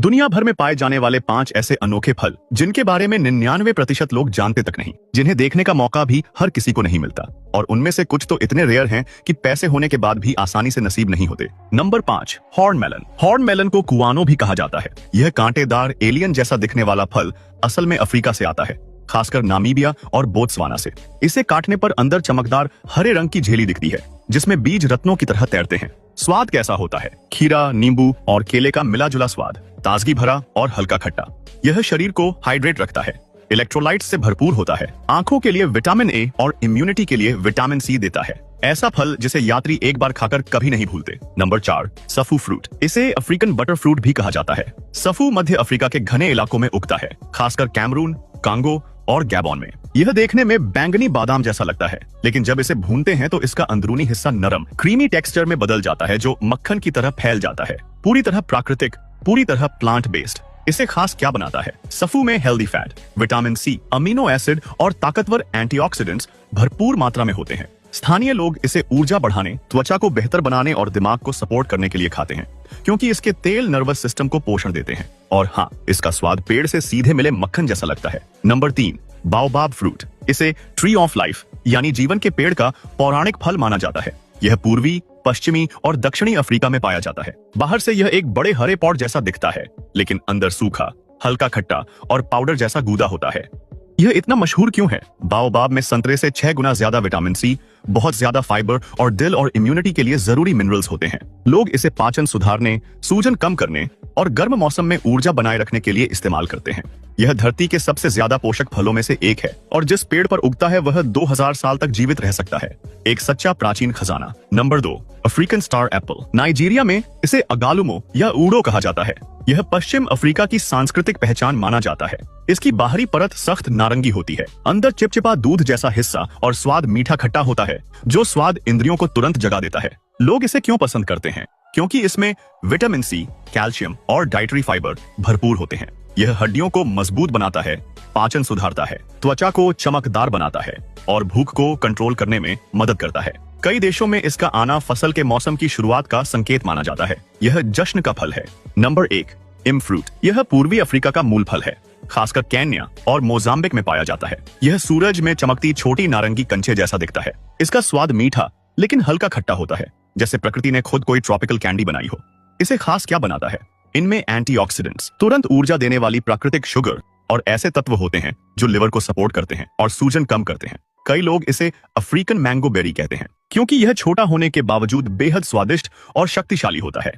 दुनिया भर में पाए जाने वाले 5 ऐसे अनोखे फल जिनके बारे में 99% लोग जानते तक नहीं, जिन्हें देखने का मौका भी हर किसी को नहीं मिलता, और उनमें से कुछ तो इतने रेयर हैं कि पैसे होने के बाद भी आसानी से नसीब नहीं होते। Number 5, horn melon. Horn melon को कुआनो भी कहा जाता है। यह कांटेदार एलियन जैसा दिखने वाला फल असल में अफ्रीका से आता है, खासकर नामीबिया और बोत्सवाना से। इसे काटने पर अंदर चमकदार हरे रंग की झिल्ली दिखती है, जिसमें बीज रत्नों की तरह तैरते हैं। स्वाद कैसा होता है? खीरा, नींबू और केले का मिला जुला स्वाद, ताजगी भरा और हल्का खट्टा। यह शरीर को हाइड्रेट रखता है, इलेक्ट्रोलाइट्स से भरपूर होता है, आंखों के लिए विटामिन ए और इम्यूनिटी के लिए विटामिन सी देता है। ऐसा फल जिसे यात्री एक बार खाकर कभी नहीं भूलते। Number 4, safou fruit. इसे अफ्रीकन बटर फ्रूट भी कहा जाता है। सफू मध्य अफ्रीका के घने इलाकों में उगता है, खासकर कैमरून, कांगो और गैबोन में। यह देखने में बैंगनी बादाम जैसा लगता है, लेकिन जब इसे भूनते हैं तो इसका अंदरूनी हिस्सा नरम, क्रीमी टेक्सचर में बदल जाता है, जो मक्खन की तरह फैल जाता है। पूरी तरह प्राकृतिक, पूरी तरह प्लांट बेस्ड। इसे खास क्या बनाता है? सफू में healthy fat, vitamin C, amino acid और ताकतवर एंटीऑक्सीडेंट्स भरपूर मात्रा में होते हैं। स्थानीय लोग इसे ऊर्जा बढ़ाने, त्वचा को बेहतर बनाने और दिमाग को सपोर्ट करने के लिए खाते हैं, क्योंकि इसके तेल नर्वस सिस्टम को पोषण देते हैं। और हाँ, इसका स्वाद पेड़ से सीधे मिले मक्खन जैसा लगता है। Number 3, baobab fruit. इसे ट्री ऑफ लाइफ यानी जीवन के पेड़ का पौराणिक फल माना जाता है। यह पूर्वी, पश्चिमी और दक्षिणी अफ्रीका में पाया जाता है। बाहर से यह एक बड़े हरे पॉट जैसा दिखता है, लेकिन अंदर सूखा, हल्का खट्टा और पाउडर जैसा गूदा होता है। यह इतना मशहूर क्यों है? बाओबाब में संतरे से 6 गुना ज्यादा विटामिन सी, बहुत ज्यादा फाइबर और दिल और इम्यूनिटी के लिए जरूरी मिनरल्स होते हैं। लोग इसे पाचन सुधारने, सूजन कम करने और गर्म मौसम में ऊर्जा बनाए रखने के लिए इस्तेमाल करते हैं। यह धरती के सबसे ज्यादा पोषक फलों में से एक है, और जिस पेड़ पर उगता है वह 2000 साल तक जीवित रह सकता है। एक सच्चा प्राचीन खजाना। Number 2, African star Apple. Nigeria में इसे अगालुमो या ऊडो कहा जाता है। यह पश्चिम अफ्रीका की सांस्कृतिक पहचान माना जाता है। इसकी बाहरी परत सख्त नारंगी होती है, अंदर चिपचिपा दूध जैसा हिस्सा और स्वाद मीठा खट्टा होता है, जो स्वाद इंद्रियों को तुरंत जगा देता है। लोग इसे क्यों पसंद करते हैं? क्योंकि इसमें विटामिन सी, कैल्शियम और डाइटरी फाइबर भरपूर होते हैं। यह हड्डियों को मजबूत बनाता है, पाचन सुधारता है, त्वचा को चमकदार बनाता है और भूख को कंट्रोल करने में मदद करता है। कई देशों में इसका आना फसल के मौसम की शुरुआत का संकेत माना जाता है। यह जश्न का फल है। नंबर 1, इम फ्रूट। यह पूर्वी अफ्रीका का मूल फल है, खासकर केन्या और मोजाम्बिक में पाया जाता है। यह सूरज में चमकती छोटी नारंगी कंचे जैसा दिखता है। इसका स्वाद मीठा लेकिन हल्का खट्टा होता है, जैसे प्रकृति ने खुद कोई ट्रॉपिकल कैंडी बनाई हो। इसे खास क्या बनाता है? इनमें एंटीऑक्सीडेंट्स, तुरंत ऊर्जा देने वाली प्राकृतिक शुगर और ऐसे तत्व होते हैं जो लिवर को सपोर्ट करते हैं और सूजन कम करते हैं। कई लोग इसे अफ्रीकन मैंगो बेरी कहते हैं, क्योंकि यह छोटा होने के बावजूद बेहद स्वादिष्ट और शक्तिशाली होता है।